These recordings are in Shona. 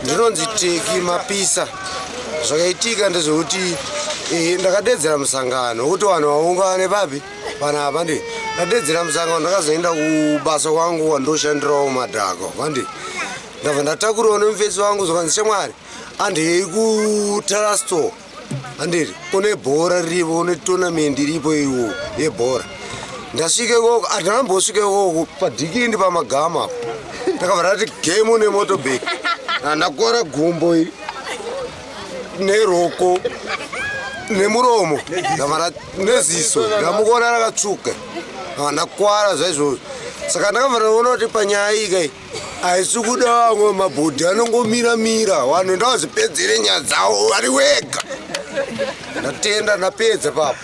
ndinonzi Teki Mapisa. Zvakaitika ndezvekuti ndakadedzera musangano wekuti vanhu vaungane papi panapa ndi ndadedzera musangano ndakazoenda kubasa kwangu wandoshandirawo madhako vandi ndabva ndatakurawo nemufesi wangu zvakanzi shamwari andei kuTarasto andiri kune bhora riripo kune tonamendi iripo iwo yebhora ndasvike koko andambosvike koko padhikindi pamagama apo ndakabva ndati gemu nemotobheki ndakora gumbo iri neroko nemuromo ndamara neziso ndamukona rakatsvuka ndakwara zvaizvozvo saka ndakabva ndaona kuti panyaya iyi haisi kuda vamwe mabhodhi anongomira vanhu ndavazvipedzere nyaya dzavo ari wega ndatenda ndapedza papo.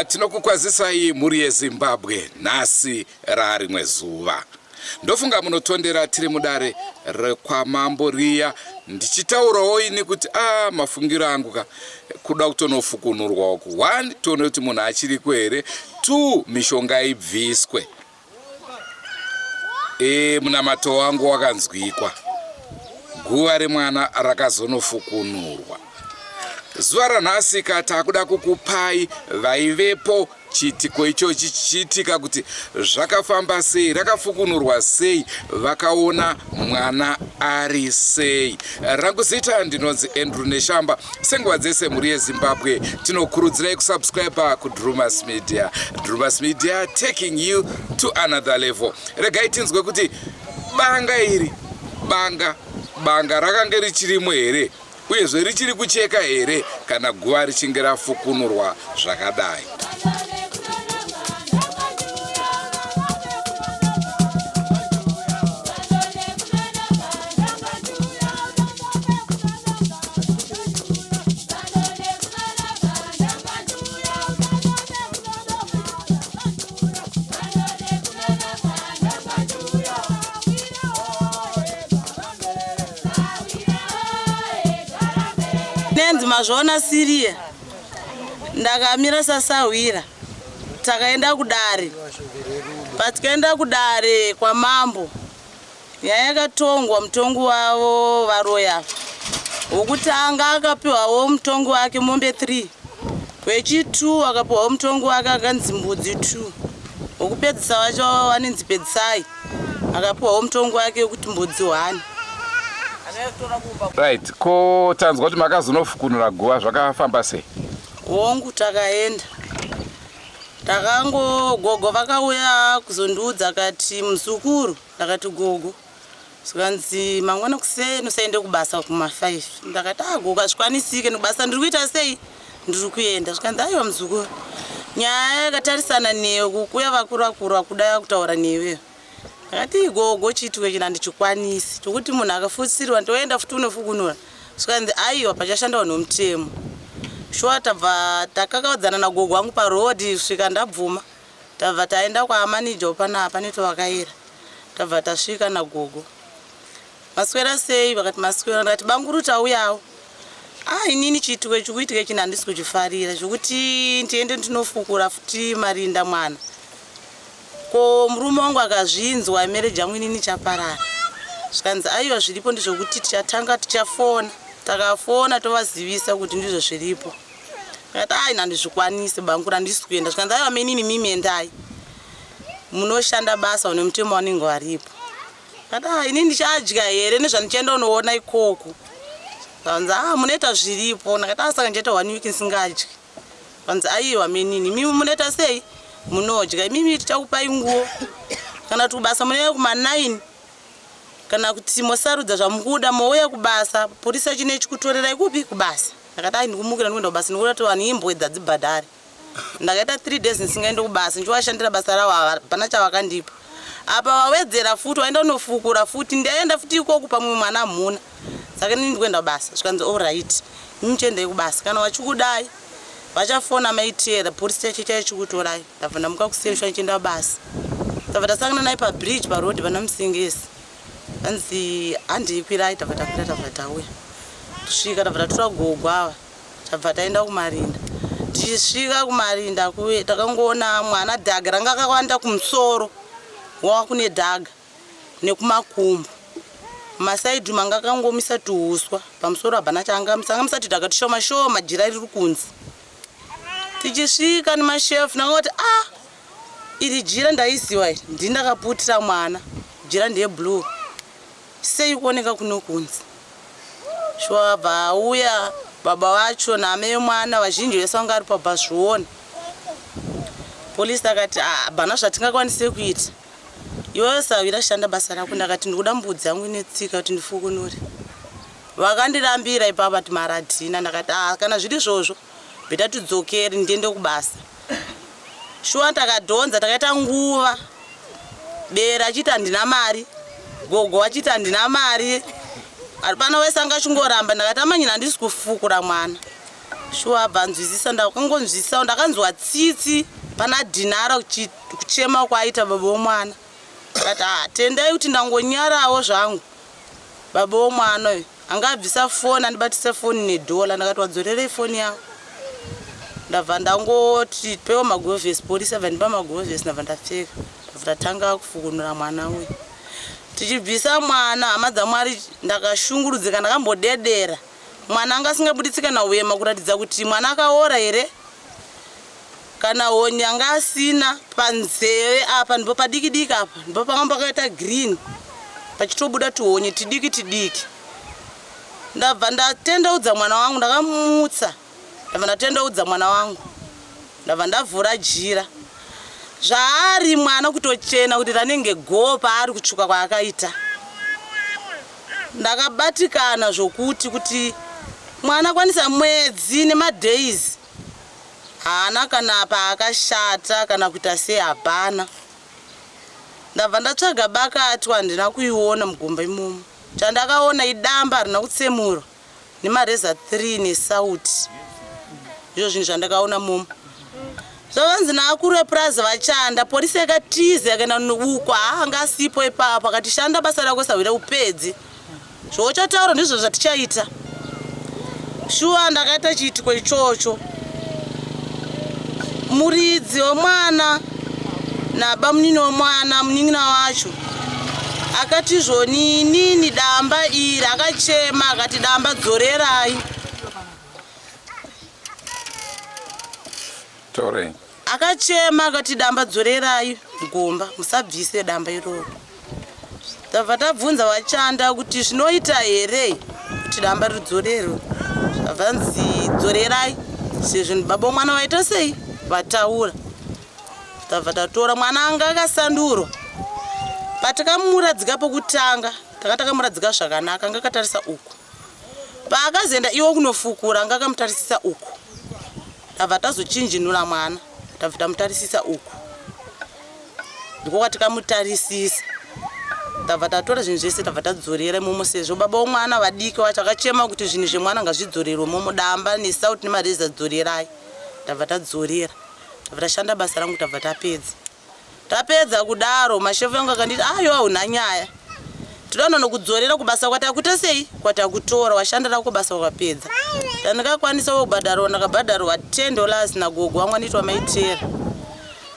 Tinokukwazisai mhuri yeZimbabwe nhasi rarimwe zuva. Ndofunga munotondera tiri mudare rekwamambo riya ndichitaurawo ini kuti mafungiro angu kuda kutonofukunurwa uku. 1 tione kuti munhu achiriko here. 2 mishonga ibviswe. Munamato wangu wakanzwikwa. Guva remwana rakazonofukunurwa. Zuva ranhasi takuda kukupai vaivepo chitiko ichochi chichiitika kuti zvakafamba sei, rakafukunurwa sei, vakaona mwana ari sei. Rangu zita ndinonzi Andrew Neshamba. Senguva dzese mhuri yeZimbabwe tinokurudzirai kusubscribe kuDrumas Media. Drumas Media taking you to another level. Regai tinzwe kuti banga iri banga rakanga richirimo here uyezve richiri kucheka here kana guva richinge rafukunurwa zvakadai. Mazvona Siria ndakamira sasawira takaenda kudare patikaenda kudare kwa mambo yakatongwa mutongo wavo varoya wokutanga akapiwawo mutongo wake mombe 3 wechi2 akapiwawo mutongo wake akanzi mbudzi 2 wokupedzisa wacho wanenzi pedzisai akapiwawo mutongo wake wekuti mbudzi 1. Right, ko tanzwa kuti makazonofukunura guva zvakafamba sei? Hongu takaenda. Gogo vakauya kuzondiudza kati muzukuru ndakati gogo. Sikanzi mangwana kuseni usaende kubasa kuma5. Ndakati gogo azvikwanisike nokubasa ndiri kuita sei? Ndiri kuenda. Sikanzi aiwa muzukuru. Nyaya yakatarisana newe kukuya vakuru kudaya kutaura newe. Akati gogo chitwe china ndichikwanisi chokuti munhu akafutsirwa ndoenda futi unofukunura. Sikanzi aiwa pachashandawo nomutemo. Shwa tabva takakaudzana nagogo wangu paroad svika ndabvuma. Tabva taenda kwa manager panapa neto wakaira. Tabva tasvika nagogo. Maswera sei vakati maswera ngati banguruta uyawo. Inini chitwe chikuitike china ndisi kuchifarira chokuti ndiende ndinofukura futi marinda mwana. Ko murume wangu akazvinzwa marriage yangu inini chaparara. Zvikanzi aiwa zviripo ndizvokuti tichatanga tichafona. Takafona tovazivisa kuti ndizvo zviripo. Ngati ndizvikwanise bangura ndisi kuenda. Zvikanzi aiwa menini mimi endai. Munoshanda basa une mutemo wanenge waripo. Ngati inini ndichadya here nezvandichaenda unoona ikoko. Zvikanzi munoita zviripo. Ngati saka ndichaita 1 week ndisingadyi. Panzi aiwa menini mimi munoita sei munodya mimi tichakupai nguo kana kuti kubasa munoenda kuma9 kana kuti mosarudza zvamukuda mouya kubasa polisi chine chikutorerai kupi kubasa ndakadai ndikumukira ndikuenda kubasa ndikuda kuti vanhu imbwe dzadzibhadhari ndakaita 3 days ndisingaende kubasa ndichiwashandira basa ravo hapana chavakandipa apa wawedzera futi waenda unofukura futi ndaenda futi ikoko pamwe mwana mhuna saka nini ndikuenda kubasa zvikanzi allright mimi chiendei kubasa kana wachikudai vachafona maitera polisi chaicho chikutorai ndabva ndamuka kuseni chienda kubasa ndabva tasangana naye pabridge parodi vana musingesi anzi handikwirai ndabva takwira tabva tauya tusvika tabva tatora gogo ava tabva taenda kumarinda tichisvika kumarinda kuve takangoona mwana dhaga ranga kakawanda kumusoro wava kune dhaga nekumakumbo masaidhi manga akangomisa tuhuswa pamusoro abhana changa musati dhaga tushoma shoma jira riri kunzi tichisvika nemashefu ndangoti iri jira ndaiziwa iri ndindakaputira mwana jira ndeyeblue sei kuoneka kuno kunzi shwabva auya baba vacho name mwana vazhinji vese vanga ari pabhazviona polisi akati bhana zvatingakwanise kuita iwe savira shanda basa rako ndakati ndikuda mbudzi yangu inetsika kuti ndifukunure vakandirambira ipapo ati maradhina ndakati kana zviri izvozvo bheta tidzokeri ndiende kubasa shuwa ndakadhonza takaita nguva bera achiti handina mari gogo achiti handina mari apana wese anga chingoramba ndakati amanyina handisi kufukura mwana shuwa bvanzwisisa ndakangonzwisisa ndakanzwa tsitsi pana dhinara kuchema kwaita baba womwana ndakati tendai kuti ndangonyarawo zvangu baba womwana uyu angabvisa foni andibatise foni nedola ndakati wadzorerei foni yangu ndabva ndangoti pewo magovhesi polisi vandipa magovhesi ndabva ndapfeka ndabva ndatanga kufukunura mwana uyu tichibvisa mwana hama dzamwari ndakashungurudzika ndakambodedera mwana anga asingabuditsika nauema kuratidza kuti mwana akaora here kana honye anga asina panzeve apa ndipo padiki apa ndipo pakanga pakaita green pachitobuda tuhonye tidiki ndabva ndatendeudza mwana wangu ndakamutsa ndabva ndatendeudza mwana wangu ndabva ndavhura jira zvaari mwana kutochena kuti ranenge go paari kutsvuka kwaakaita ndakabatikana zvokuti kuti mwana akwanisa mwedzi nemadhays haana kana paakashata kana kuita sei hapana ndabva ndatsvaga bakati wandina kuiona mugomba imomo chandakaona idamba harina kutsemura nemareza 3 nesauti izvo zvinhu zvandakaona momo zvavanzi naakuru epuraza vachanda polisi yakatiza yakaenda uko haanga asipo ipapo akati shanda basa rako sawira upedzi zvochataura ndizvo zvatichaita shuwa ndakaita chiitiko ichocho muridzi womwana nabamunini womwana munin'ina wacho akati zvonini damba iri akachema akati damba dzorerai akachema akati damba dzorerai mugomba musabvise damba iroro tabva tabvunza vachanda kuti zvinoita here kuti damba ridzorerwe zvavanzi dzorerai sezvo baba mwana vaita sei vataura tabva tatora mwana anga akasandurwa patikamuradzika pokutanga takatamuradzika zvakanaka anga akatarisa uku paakazoenda iwo kunofukura anga akamutarisisa uku tabva tazochinjinura mwana tabva tamutarisisa uku ndiko kwatikamutarisisa tabva tatora zvinhu zvese tabva tadzorera imomo sezvo baba womwana vadiki wacho akachema kuti zvinhu zvemwana ngazvidzorerwe momo damba nesauti nemareza dzorerai tabva tadzorera tabva tashanda basa rangu tabva tapedza kudaro mashefu yangu akanditi aiwa hauna nyaya tinoda nokudzorera kubasa kwatakuita sei kwatakutora washanda rako basa wakapedza ndandikakwanisa kubhadharwa ndakabhadharwa $10 nagogo wangu anoitwa maitera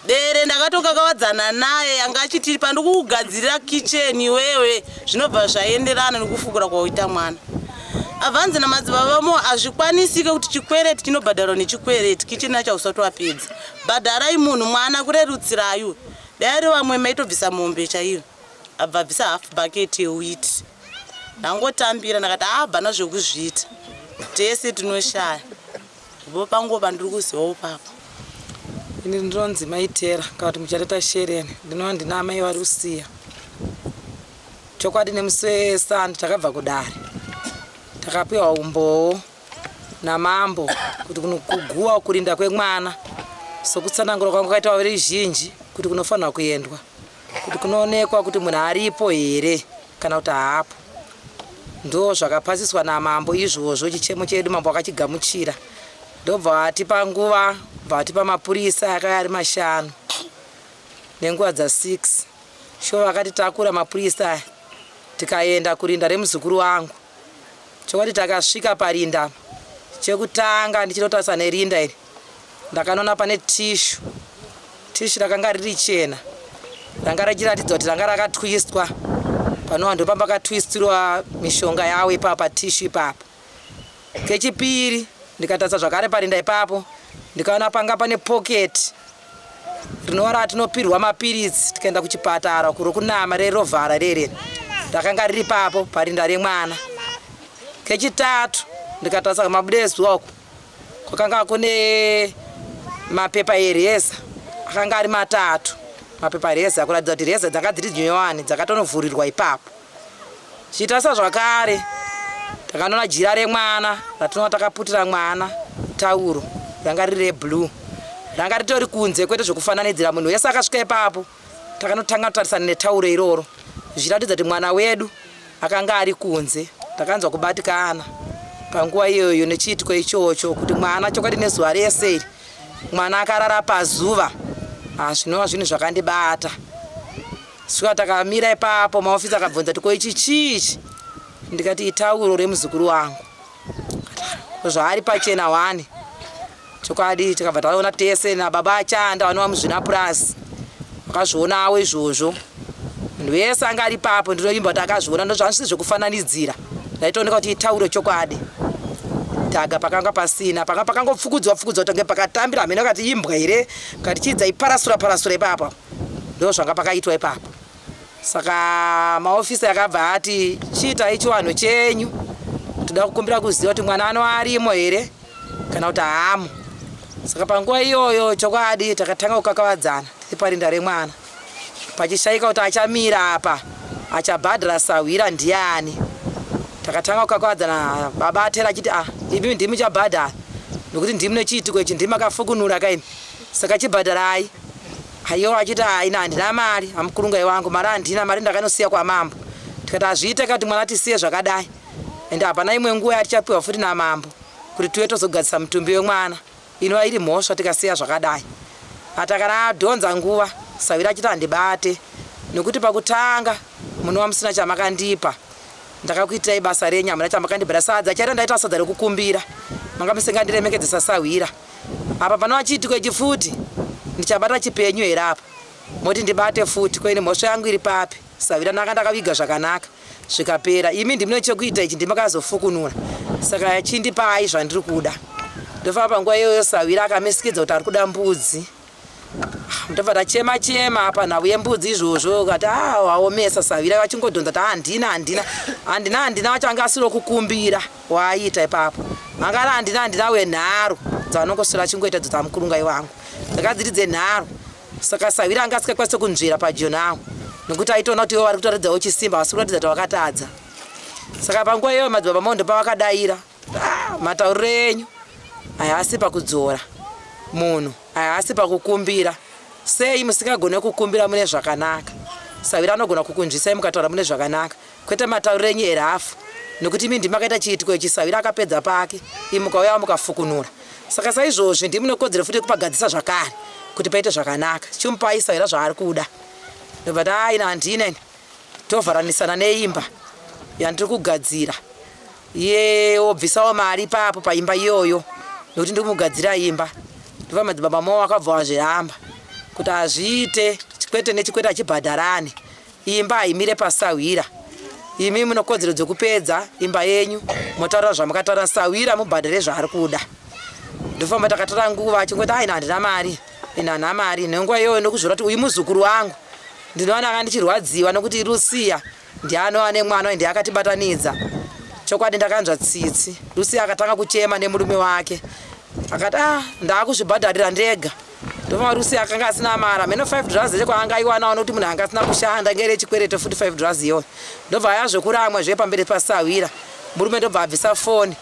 dere ndakatoka kawadzana naye anga achiti pandikugadzirira kicheni wewe zvinobva zvaenderana nekufukura kwaita mwana abvanzi namadzibabamo azvikwanisike kuti chikwereti chinobhadharwa nechikwereti kicheni nacho usati wapedza bhadharai munhu mwana kurerutsirayo dai vamwe maitobvisa mombe chaiyo abva bvisa half bucket yewiti ndangotambira ndakati bhana zvekuzviita tese tinoshaya ndipo panguva ndiri kuzivawo papa. Ini ndinonzi Maitera kana kuti Muchateta Shereni. Ndinova ndina amai vari kusiya. Chokwadi nemusi wesandi takabva kudare. Takapiwa umbowo namambo kuti kuguwa kurinda kwemwana. Sokutsanangura kwangu kwaita veruzhinji kuti kunofanirwa kuendwa. Kuti kunoonekwa kuti munhu aripo here kana kuti haapo. Ndo zvakapasiswa namambo izvozvo chichemo chedu mambo akachigamuchira. Ndobva vatipa nguva, vatipa mapurisa akauya ari 5 nenguva dza6. Sho vakatitakura mapurisa tikaenda kurinda remuzukuru wangu. Chokwadi takasvika parinda chekutanga ndichinotarisa nerinda iri. Ndakanoona pane tishu rakanga riri chena. Ranga richiratidza kuti ranga rakatwistwa. Panova ndo pakatwistirwa mishonga yawo ipapa tishu ipapa. Kechipiri ndikatarisa zvakare parinda ipapo ndikaona panga pane pocket rinova ratinopirwa mapirisi tikaenda kuchipatara kuri kunama rerovhara rere rakanga riri papo parinda remwana. Kechitatu ndikatarisa mabudezuwa uko kwakanga kune mapepa ereza akanga ari 3 mapepa reza kuratidza kuti reza dzanga dziri nyowani dzakatonovhurirwa ipapo. Chitarisa zvakare takanoona jira remwana ratinova takaputira mwana tauro ranga riri reblue ranga ritori kunze kwete zvokufananidzira munhu wese akasvika ipapo takanotanga kutarisana netauro iroro zvichiratidza kuti mwana wedu akanga ari kunze. Takanzwa kubatikana panguva iyoyo nechiitiko ichocho kuti mwana chokwadi nezuva rese iri mwana akarara pazuva. Zvinova zvinhu zvakandibata. Saka takamira ipapo maofisi akabvunza kuti ko ichi chichi. Ndikati itauro remuzukuru wangu. Zvaari pachena 1. Chokwadi tikabva taona tese nababa achanda vanova muzvina plus. Vakazvionawo izvozvo. Munhu wese anga ari papo ndinoimba kuti akazviona ndozvanzi zvokufananidzira. Ndaitooneka kuti itauro chokwadi. Taga pakanga pasina panga pakangopfukudzwa kuti pakatambira hameno kati imbwa here kati chidza iparasura ipapo. Ndo zvanga pakaitwa ipapo. Saka maofisi akabva ati chiita icho vanhu chenyu. Toda kukumbira kuziva kuti mwana ano arimo here kana kuti haamo. Saka panguva iyoyo chokwadi takatanga kukakavadzana parinda remwana. Pachishaika kuti achamira apa achabhadhara sawira ndiani. Takatanga kukakavadzana baba atera achiti ibi ndimi chabhadhara nokuti ndimi nechiitiko ichi ndimi akafukunura kaini. Saka chibhadharai. Hayo achiti ina handina mari amukurungai wangu mari handina mari ndakanosiya kwamambo. Tikati azviite kuti mwana tisiye zvakadai. Ende hapana imwe nguva yatichapiwa futi namambo kuti tuve tozogadzisa mutumbi wemwana. Inova iri mhosva tikasiya zvakadai. Atakana adhonza nguva sawira achiti handibate nokuti pakutanga munova musina chamakandipa. Ndakakuitirai basa renyu hamuna chamakandibhara sadza chaiita ndaita sadza rekukumbira. Manga musingandiremekedzesa sawira. Apa panova chiitiko ichi futi ndichabata chipenyu here apa. Moti ndibate futi koine mhosva yangu iri papi. Sawira ndakaviga zvakanaka zvikapera. Imi ndimune chekuita ichi ndimakazofukunura. Saka chindipai zvandiri kuda. Ndofamba panguva iyoyo sawira akamesikidza kuti ari kuda mbudzi. Ndobva tachema apa nhau yembudzi izvozvo kati waomesa sawira vachingodhonza kuti handina vachanga asiro kukumbira waaita ipapo. Angari handina wenharo dzavanongosura achingoita dzamukurungai wangu. Ndakadziridze nharo. Saka sawira anga asikakwanisi kunzvera pajonawo nokuti aitoona kuti ivo vari kutoridzawo chisimba vasi kuratidza kuti vakatadza. Saka panguva iyoyo madzibaba mao ndopavakadayira matauriro enyu haasi pakudzora munhu haasi pakukumbira. Sei musingagone kukumbira mune zvakanaka? Sawira anogona kukunzvisai mukataura mune zvakanaka kwete matauriro enyu erafu nokuti imi ndimi makaita chiitiko ichi sawira akapedza pake imi mukauya mukafukunura. Saka saizvozvi ndimi munekodzero futi kupagadzisa zvakare kuti paite zvakanaka. Chimupai sawira zvaari kuda. Ndobva ina handina tovharanisana neimba yandiri kugadzira. Iye obvisawo mari ipapo paimba iyoyo nokuti ndiri kumugadzira imba. Ndobva madzibaba mao akabva wazviramba kuti azviite kwete nechikwete achibhadharane. Imba haimire pasawira. Imi munekodzero dzokupedza imba yenyu motaura zvamukataura sawira mubhadhare zvaari kuda. Ndofamba takatora nguva achingoti ina handina mari ina mari. Nenguva iyoyo ndokuzviona kuti uyu muzukuru wangu ndinoona akandichirwadziwa nokuti Lucia ndianova nemwana ndiye akatibatanidza. Chokwadi ndakanzwa tsitsi. Lucia akatanga kuchema nemurume wake akati ndakuzvibhadharira ndega. Ndova Rusi akanga asina mara meno $5 chekwaanga iwana kuti munhu anga asina kushanda ngere chikwerete futi $5 iyoyo. Ndobva yazvokuramwa zvepamberi pasawira. Murume ndobva abvisa foni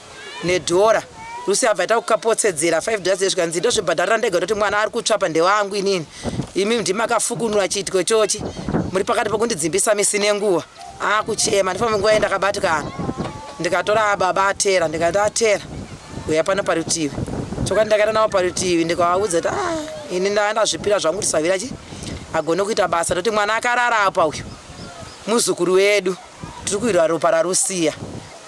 nedhora. Rusi abva aita kukapotsedzera $5 zvikanzi ndozvibhadharira ndega kuti mwana ari kutsvapa ndewangu inini. Imi ndimakafukunura chiitiko chochi. Muri pakati pokundidzimbisa misi nenguva. Kuchema ndifamba nguva yendakabatikana. Ndikatora baba atera ndikati atera. Uya pano parutivi. Choka ndakaenda nawo parutivi ndikavaudza kuti ini ndazvipira zvangu kuti Sawira agone kuita basa kuti mwana akarara apa uyu. Muzukuru wedu tiri kuirwa ropa raRusiya.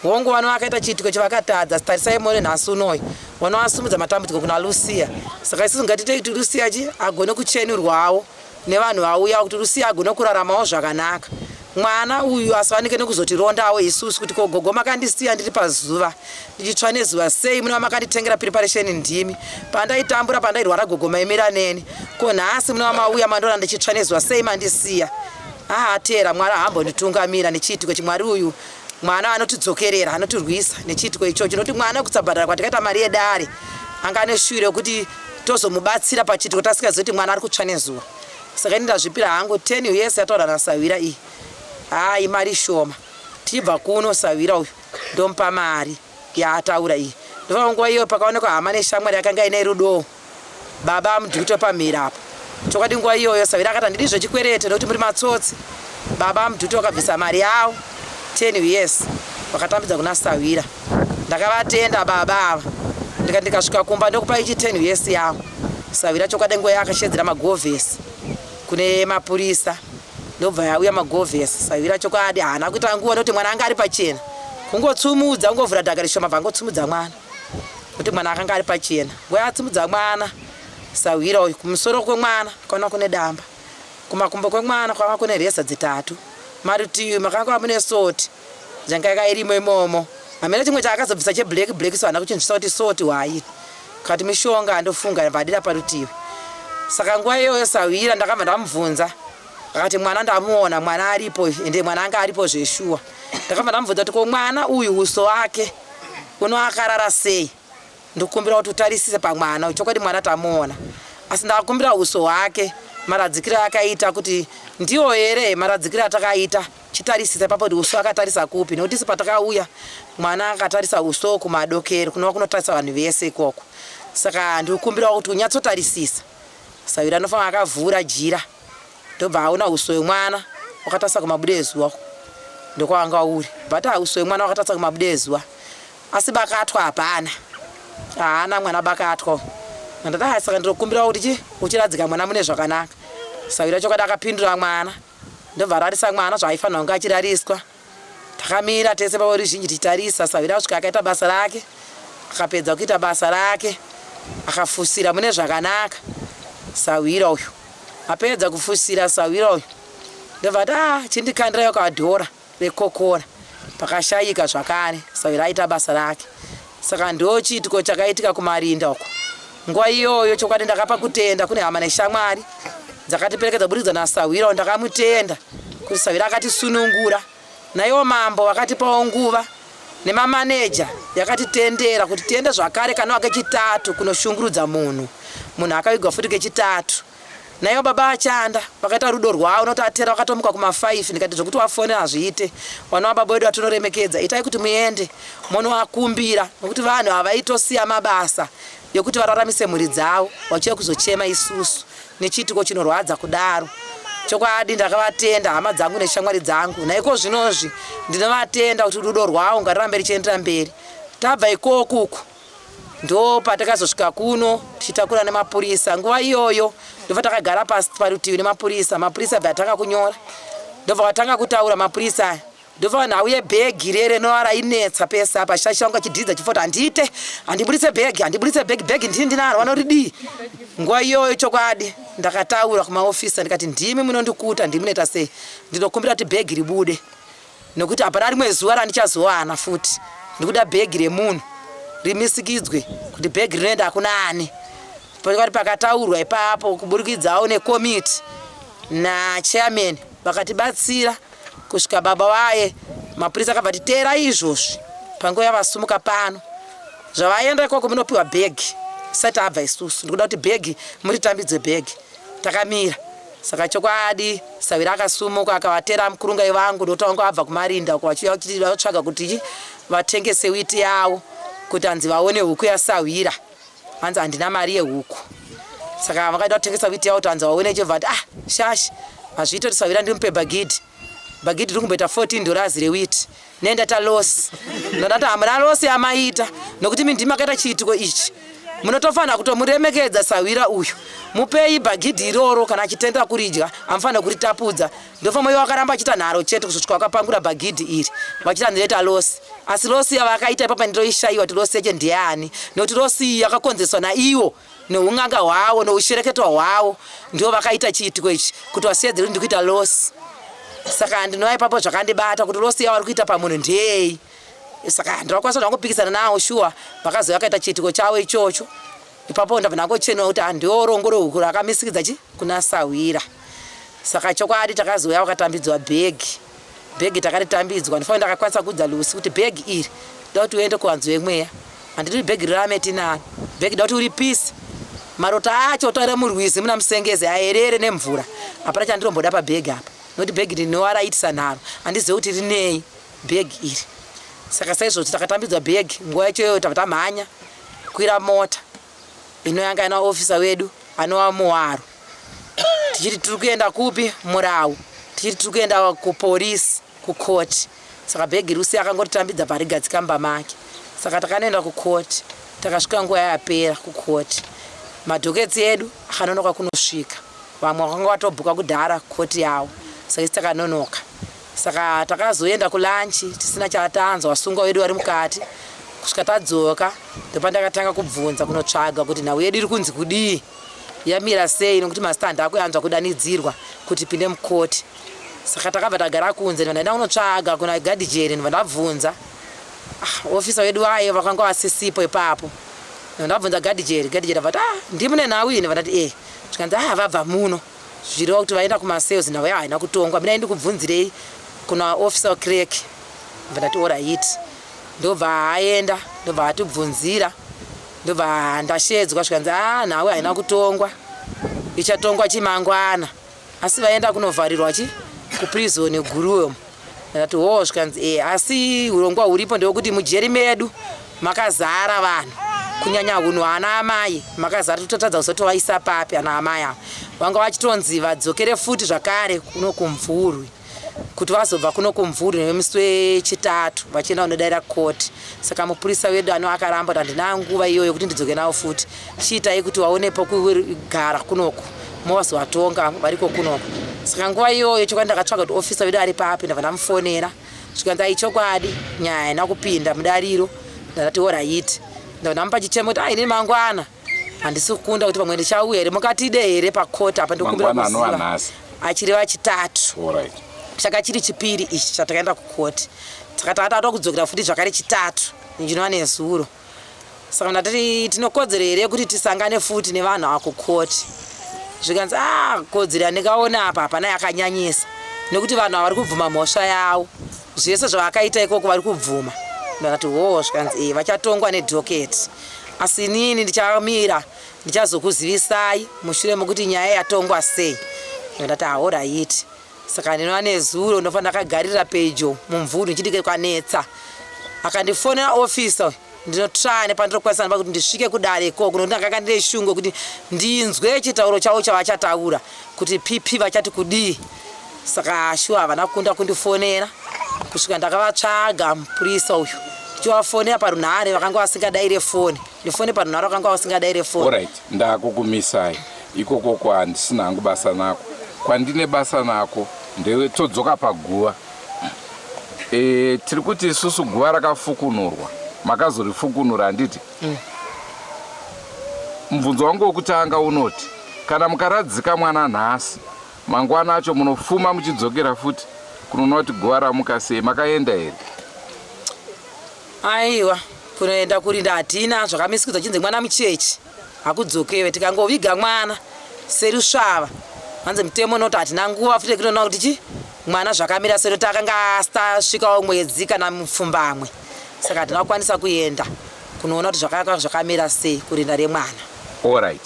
Hongu vano vakaita chiitiko chavakatadza tarisai muone nhasi unoyu. Vano vasumudza matambudziko kuna Rusiya. Saka isusu ngatitei kuti Rusiya agone kuchenurwawo nevanhu vauya kuti Rusiya agone kuraramawo zvakanaka. Mwana uyu asiwanike nekuzotirondawo isusu kuti gogo makandisiya ndiri pazuva. Ndichitsva nezuva sei muno makanditengera preparation ndimi. Pandaitambura pandairwara gogo maimira neni. Ko nhasi muno mauya mandora ndichitsva nezuva sei mandisiya. Atera mwari hambonditungamira nechiitiko chimwari uyu. Mwana anotidzokerera anotirwisa nechiitiko ichocho noti mwana kutsabhadhara kwatakaita mari yedare anga ane shure kuti tozomubatsira pachiitiko tasikazoti mwana ari kutsva nezuva. Saka ndazvipira hangu 10 years yataura naSawira iyi. Mari shoma. Tibva kuno Sawira uyu ndompa mari yaataura iyi. Ndova nguva iyo pakaonekwa hama neshamwari yakanga ine rudo. Baba amudhukuto pamhiri apo. Chokati nguva iyoyo Sawira akati ndiri zvechikwerete nokuti muri matsotsi. Baba amudhukuto akabvisa mari yawo 10 years wakatambidza kuna Sawira. Ndakavatenda baba ava. Ndikasvika kumba ndokupa ichi 10 years yawo. Sawira chokati nguva yakashedzera magovhesi kune mapurisa. Ndobva yauya magovhesi. Sawira chokwadi haana kuita nguva noti mwana anga ari pachena. Kungotsumudza ungovhura dhaka rishoma vangotsumudza mwana. Kuti mwana akanga ari pachena. Nguva yatsumudza mwana Sawira uyu kumusoro kwemwana kwaona kune damba. Kumakumbo kwemwana kwanga kune reza 3. Marutivi makanga mune soti. Janga irimo imomo. Amene chimwe chaakazobvisa cheblack so ana kuchinjisa kuti soti wayi. Kati mishonga ndofunga vadira parutivi. Saka nguva iyoyo Sawira ndakabva ndamubvunza. Akati mwana ndamuona mwana aripo ende mwana anga aripo zveshuwa. Ndakabva ndamubvunza kuti ko mwana uyu uso wake unoakarara sei. Ndikumbira kuti utarisise pamwana chokwadi mwana tamuona. Asi ndakumbira uso wake maradzikiro akaita kuti ndiwo here maradzikiro atakaita chitarisise papo kuti uso akatarisa kupi nokuti sipatakauya mwana akatarisa uso kumadokero kunova kunotarisa vanhu vese ikoko. Saka ndikumbira kuti unyatsotarisisa. Sawira anofamba akavhura jira. Ndobva aona uso wemwana wakatarisa kumabude ezuva. Ndokwanga uri. Bata uso wemwana wakatarisa kumabude ezuva. Asi bakatwa hapana. Haana mwana bakatwa. Ndadai saka ndinokumbira kuti uchiradzika mwana mune zvakanaka. Sawira chokada akapindura mwana. Ndobva ararisa mwana zvaifanira kunge achirariswa. Takamira tese pavo ruzhinji tichitarisa. Sawira asvika akaita basa rake. Akapedza kuita basa rake. Akafusira mune zvakanaka. Sawira uyu. Apedza kufusira Sawira uyu. Ndobva chindikandirayo kadhora rekokora. Pakashayika zvakare. Sawira aita basa rake. Saka ndo chiitiko chakaitika kumarinda uko. Nguva iyoyo chokwadi ndakapa kutenda kune hama neshamwari dzakatiperekedza kubudikidza naSawira ndakamutenda kuti Sawira akatisunungura. Naiwo mambo wakatipawo nguva nemamaneja yakatitendera kuti tiende zvakare kana kechitatu kunoshungurudza munhu. Munhu akavigwa futi kechitatu. Naiwo baba achanda vakaita rudo rwavo noti atera wakatomuka kuma5 ndikati zvokuti wafonera azviite. Vana vababa vedu vatonoremekedza itai kuti muende munovakumbira nokuti vanhu havaitosiya mabasa yokuti vararamise mhuri dzavo vachiuya kuzochema isusu nechiitiko chinorwadza kudaro. Chokwadi ndakavatenda hama dzangu neshamwari dzangu. Naiko zvinozvi ndinovatenda kuti rudo rwavo ngarirambe richiendera mberi. Tabva ikokuku ndo patakazosvika kuno tichitakura nemapurisa. Nguva iyoyo ndobva takagara pasi parutivi nemapurisa. Mapurisa bva atanga kunyora. Ndobva watanga kutaura mapurisa. Ndobva vanhu auye bhegi rere novara inetsa pesa apa shashanga chidhidza chifota handite handibuditse bhegi ndini ndinaro vanoridii. Nguva iyoyo chokwadi ndakataura kumaofisa ndikati ndimi munondikuta ndimunoita sei. Ndinokumbira kuti bhegi ribude nokuti hapana rimwe zuva randichazowana futi. Ndikuda bhegi remunhu rimisikidzwe kuti bhegi rinoenda kuna ani. Pakati pakataurwa ipapo kuburikidzawo nekomiti nachairman vakatibatsira kusvika baba vaye. Mapurisa akabva titeera izvozvi panguva yavasumuka pano zvavaenda ikoko munopiwa bhegi tisati abva isusu ndikuda kuti bhegi muritambidzwe bhegi takamira saka chokwadi Sawira akasumuka akavatera mukurungai vangu ndotanga abva kumarinda kwachiya kuti vatsvaga kuti vatengese witi yavo kuti anzi vaone huku yaSawira anzi handina mari yehuku saka vakaida kutengesa witi yavo kuti anzi vaone chebva ati shashi hazviita kuti Sawira ndimupe bagidhi riri kumboita $14 rewiti nenda talosi ndodati hamuna losi yamaita nokuti mindimi akaita chiitiko ichi munotofanira kutomuremekedza Sawira uyu mupei bagidhi iroro kana achitendera kuridya amufanira kuritapudza ndofamba ivo vakaramba achita nharo chete kusvika vakapangura bagidhi iri vachita ndireta losi asi losi yavakaita ipapa ndinoishayiwa kuti losi yacho ndeyani nokuti losi iyi yakakonzeswa naivo neung'anga hwavo neushereketwa hwavo ndivo vakaita chiitiko ichi kuti vasiyedzere kuti ndikuita losi saka ndinova ipapo zvakandibata kuti losi yavo vari kuita pamunhu ndei saka ndakwanisa zvangopikisana navo shuwa vakazouya vakaita chiitiko chavo ichocho ipapo ndabva ndangocheniwa kuti handiwo rongoro huku rakamisikidza chi kuna Sawira saka chokwadi takazouya vakatambidzwa bhegi takaritambidzwa ndifanira ndakakwanisa kuudza Lucy kuti bhegi iri ndoda kuti uende kuvanzi vemweya handiri bhegi rirametinani bhegi ndoda kuti uripise marota acho utoere murwizi muna musengezi aerere nemvura hapana chandiromboda pabhegi apa nokuti bhegi rinova raitisa nharo handizivi kuti rinei bhegi iri saka saizvozvo takatambidzwa bhegi nguva yachoyo tabva tamhanya kwira mota inoyanga ina ofisa wedu anova Muharo tichiti tiri kuenda kupi Murau tichiti tiri kuenda kupolisi kukoti saka bhegi Lucy akangotitambidza parigadzikamba make saka takanoenda kukoti takasvika nguva yapera kukoti madhoketsi edu akanonoka kunosvika vamwe vakanga vatobhuka kudhara koti yavo saka isi takanonoka saka takazoenda kulanchi tisina chatanzwa vasungwa wedu vari mukati kusvika tadzoka ndopandakatanga kubvunza kunotsvaga kuti nhau yedu iri kunzi kudii yamira sei nokuti masitandi akuyanzwa kudanidzirwa kuti pinde mukoti saka takabva tagara kunze ndaenda kunotsvaga kuna gadhijeri ndobva ndabvunza ofisa wedu wayo vakanga vasisipo ipapo ndabvunza gadhijeri abva ndimune nhau iyi ndobva ndati zvikanzi vabva muno zvireva kuti vaenda kumasales nhau yavo haina kutongwa mina ndikubvunzirei kuna ofisa wakreki ndobva ndati orayiti ndobva aenda ndobva atibvunzira ndobva ndashedzwa zvikanzi nhau haina kutongwa ichatongwa chimangwana asi vaenda kunovharirwa kuprizoni guruyo ndati zvikanzi asi urongwa huripo ndewekuti mujeri medu makazara vanhu kunyanya hunhu ana amai makazara tototadza kuzotovaisa papi ana amai avo vanga vachitonzi vadzokere futi zvakare kuno kumvurwi kuti vazobva kuno kumvurwi nemusi wechitatu vachienda kunodaira koti saka mupurisa wedu ano akaramba kuti handina nguva iyoyo kuti ndidzoke navo futi chiitai kuti vaonepo kugara kunoko movazovatonga variko kunoko saka nguva iyoyo chokwadi ndakatsvaga kuti ofisa wedu ari papi ndabva ndamufonera zvikanzi aichokwadi nyaya haina kupinda mudariro ndati orayiti ndabva ndamupa chichemo kuti ini mangwana handisi kukunda kuti pamwe ndichauya here mukatide here pakoti apa ndikumbira kuziva achireva chitatu chaka chiri chipiri ichi chatakaenda kukoti saka takatata kudzokera futi zvakare chitatu ndinova nezuro saka ndati tinokodzero here kuti tisangane futi nevanhu ava kukoti zvikanzi kodzero yandikaona apa hapana yakanyanyisa nekuti vanhu ava vari kubvuma mhosva yavo zvese zvavakaita ikoko vari kubvuma ndati zvikanzi vachatongwa nedhoketi asi inini ndichamira ndichazokuzivisai mushure mokuti nyaya yatongwa sei ndati orayiti saka ndinova nezuro ndofanira ndakagarira pedyo mumvuri ndichidike kwanetsa akandifonera ofisa ndinotsva nepandinokwanisa kuti ndisvike kudare ikoko nokuti ndakanga ndine shungu kuti ndinzwe chitauro chavo chavachataura kuti pipi vachati kudii saka shuwa havana kukunda kundifonera kusvika ndakavatsvaga mupurisa uyu ndichivafonera parunhare vakanga vasingadaire foni ndifone parunhare vakanga vasingadaire foni alright ndakukumisai ikoko kwandisina hangu basa nako kwandine basa nako ndewe todzoka paguva tiri kuti isusu guva rakafukunurwa makazorifukunura handiti mubvunzo wangu wokutanga unoti kana mukaradzika mwana nhasi mangwana acho munofuma muchidzokera futi kunoona kuti guva ramuka sei makaenda here aiwa kunoenda kurinda hatina zvakamisikidza chinzi mwana muchechi hakudzokewe tikangoviga mwana serusvava hanzi mutemo noti hatina nguva futi kutoona kuti mwana zvakamira seroti akanga astasvikawo mwedzi kana mupfumbamwe saka hatina kukwanisa kuenda kunoona kuti zvakamira sei kurinda remwana. Alright.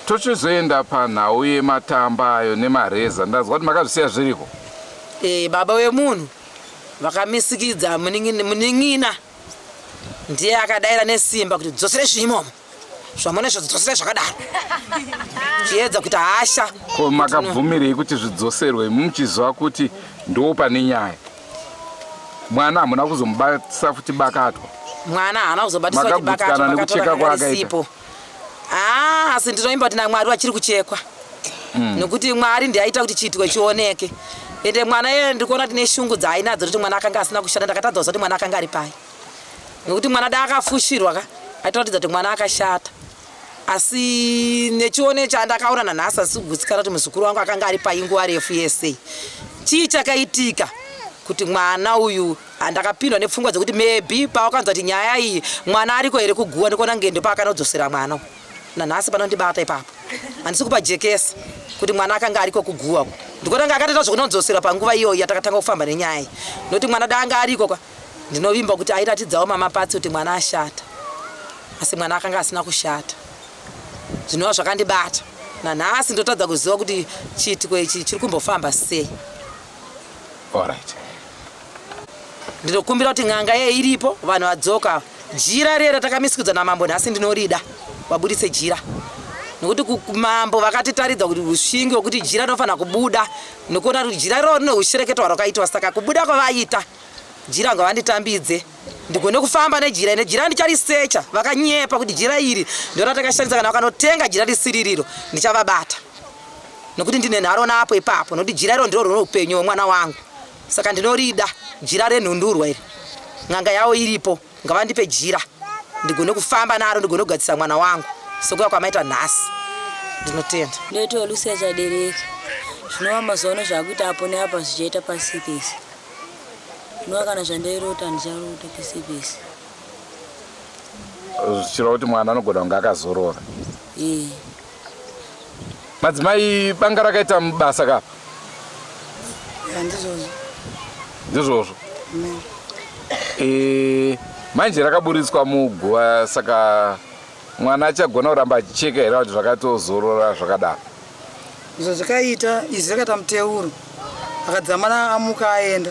Tochizoenda panhau yematamba ayo nemareza. Ndazwa kuti makazvisiya zviriko. Baba wemunhu vakamisikidza muning'ina ndiye akadaira nesimba kuti dzosere zvimomo zvamone zvodzosere zvakadaro chiedza kuti hasha. Ko makabvumirei kuti zvidzoserwe muchizwa kuti ndo pane nyaya? Mwana hamuna kuzomubatisa futi bakatwa? Mwana haana kuzobatiswa kuti bakatwa nekucheka kwakaisipo. Asi ndinoimba kuti naMwari achiri kuchekwa nokuti Mwari ndiye aita kuti chiitwe chioneke. Ende mwana yeye ndikuona kuti neshungu dzaainadzo kuti mwana akanga asina kushanda. Ndakatadza kuti mwana akanga ari pai nokuti mwana da akafushirwa aitoratidza kuti mwana akashata. Asi nechione chandakaona nanhasi asigutsikana kuti muzukuru wangu akanga ari pai nguva refu yese. Chii chakaitika kuti mwana uyu andakapindwa nepfungwa dzokuti maybe pawakanzwa kuti nyaya iyi mwana ariko here kuguwa ndikuona ngendo paakanodzosera mwana. Nanhasi panondibata ipapo handisi kupa jekesa kuti mwana akanga ariko kuguwa ndikuona nga akatoita zvokunodzosera panguva iyoyo yatakatanga kufamba nenyaya iyi nokuti mwana danga ariko ndinovimba kuti airatidzawo mamapatsi kuti mwana ashata. Asi mwana akanga asina kushata. Zvinova zvakandibata. Nanhasi ndotadza kuziva kuti chiitiko ichi chiri kumbofamba sei. Alright. Ndinokumbira kuti ng'anga yeye iripo vanhu vadzoka. Jira rero takamisikidza namambo nhasi ndinorida wabudise jira. Nokuti kumambo vakatitaridza kuti usvingi hwekuti jira rinofanira kubuda nokuona kuti jira rino rine ushereketo hwakaitwa. Saka kubuda kwavaita jira ngavanditambidze ndigone kufamba nejira ine jira ndicharisecha. Vakanyepa kuti jira iri ndoratakashandisa kana vakanotenga jira risiririro ndichavabata nokuti ndine nharo napo ipapo nokuti jira iro ndiro rino upenyu hwemwana wangu. Saka ndinorida jira renhundurwa iri ng'anga yavo iripo ngavandipe jira ndigone kufamba naro ndigone kugadzisa mwana wangu sekuya kwamaita nhasi. Ndinotenda. Ndoita Lucia chadereka zvinova mazuva zvakuita apo neapa zvichaita pasi pese. Zvinova kana zvandairota ndicharota pese pese. Zvichireva kuti mwana anogona kunge akazorora. Madzimai banga rakaita mubasa kapa? Ndizvozvo. Manje rakaburitswa muguva saka mwana achagona kuramba achicheka here kuti zvakatozorora zvakadaro? Izvo zvakaita izvi rakaita muteuro akadzamana amuka aenda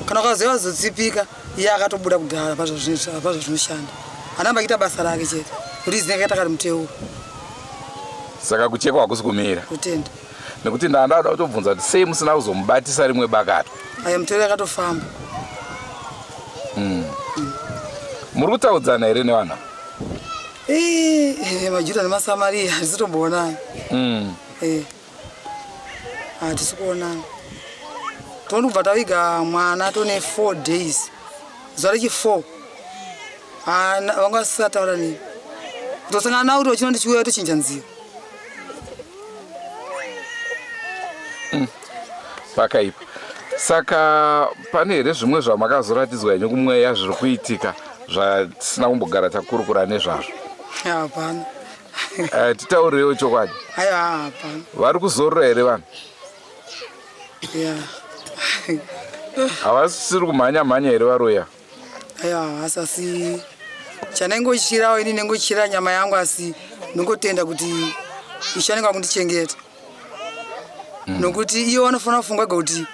kana ukaziva zotsipika iye akatobuda kudhara pazvazvinoshanda anamba achiita basa rake chete kuti izi rakaita kari muteuro. Saka kuchekwa hakusi kumira? Kutenda. Nekuti ndandada kutobvunza kuti sei musina kuzomubatisa rimwe bakato? Aya muteuro yakatofamba. Muri kutaudzana here nevanhu? Majuda nemasamariya handisi tomboonani. Hatisi kuonana. Toni kubva taviga mwana tone 4 days. Zuva rechi4 vanga vasisataura nini kutosangana nawo kuti wachino ndichiuya tochinja nzira. Pakaipa. Saka pane here zvimwe zvamakazoratidzwa henyu kumweya zviri kuitika zvatisina kumbogara takurukura nezvazvo? Hapana. Titaurirewo chokwadi. Aiwa hapana. Vari kuzorora here vanhu? Havasiri kumhanya here varoya? Aiwa asi chanengochirawo ini nengochira nyama yangu asi nongotenda kuti ishanenga kundichengeta. Nokuti iyo vanofanira kufunga kuti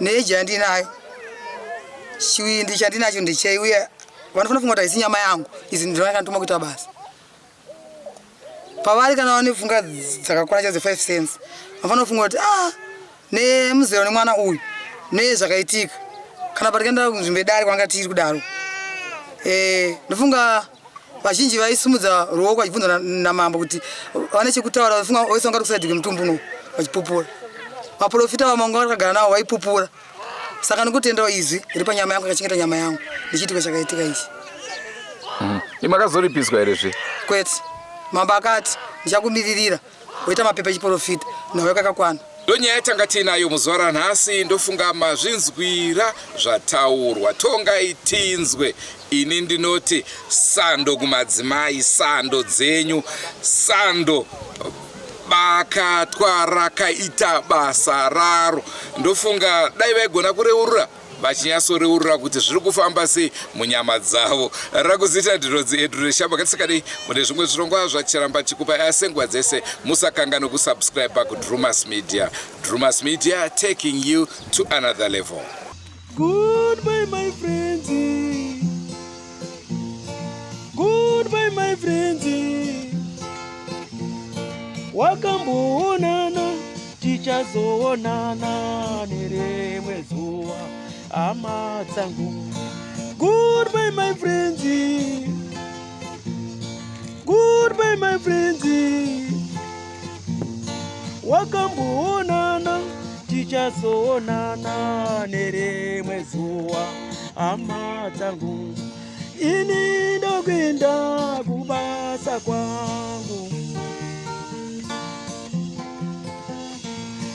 neeji yandinayo chiwindi chandinacho ndechei uye vanofanira kufunga kuti haisi nyama yangu izi ndiro yakandituma kuita basa. Pavari kana vane pfungwa dzakakwana chadzo 5 cents vanofanira kufunga kuti nemuzero nemwana uyu nezvakaitika kana patikaenda kunzvimbo yedare kwanga tiri kudaro. Ndofunga vazhinji vaisumudza ruoko vachibvunza namambo kuti vane chekutaura vafunga vose vanga kusaidhike mutumbu uno vachipupura. Maprofita vamanga vakagara navo vaipupura. Saka ndikutendawo izvi riri panyama yangu akachengeta nyama yangu ndichiitiko chakaitika ichi. Imakazoripiswa here zve? Kwete. Mambo akati ndichakumiririra woita mapepa echiprofita nawo yakakwana. Ndonyaya yatanga tinayo muzuva ranhasi. Ndofunga mazvinzwira zvataurwa tonga itinzwe. Ini ndinoti sando kumadzimai, sando dzenyu, sando bakatwa rakaita basa raro. Ndofunga dai vaigona kureurura vachinyasoreurura kuti zviri kufamba sei munyama dzavo. Rakuzita ndinonzi Edwin Shamba. Ngatisikadei mune zvimwe zvirongwa zvachiramba chikupa asi nguva dzese musakangane kusubscribe kuDrumas Media. Drumas Media, taking you to another level. Goodbye my friends. Goodbye my friends. Wakamboonana tichazoonana nerimwe zuva hama dzangu. Goodbye my friends. Goodbye my friends. Wakamboonana tichazoonana nerimwe zuva hama dzangu. Ini ndokwenda kubasa kwangu.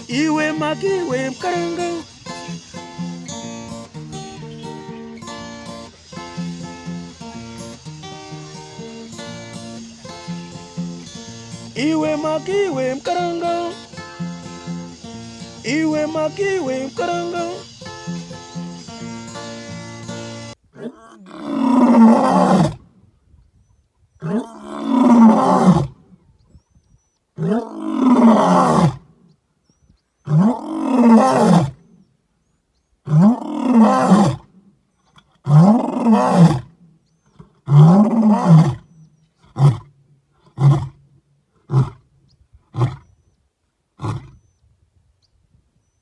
Iwe makiwe mkaranga. Iwe makiwe mkaranga. Iwe makiwe mkaranga.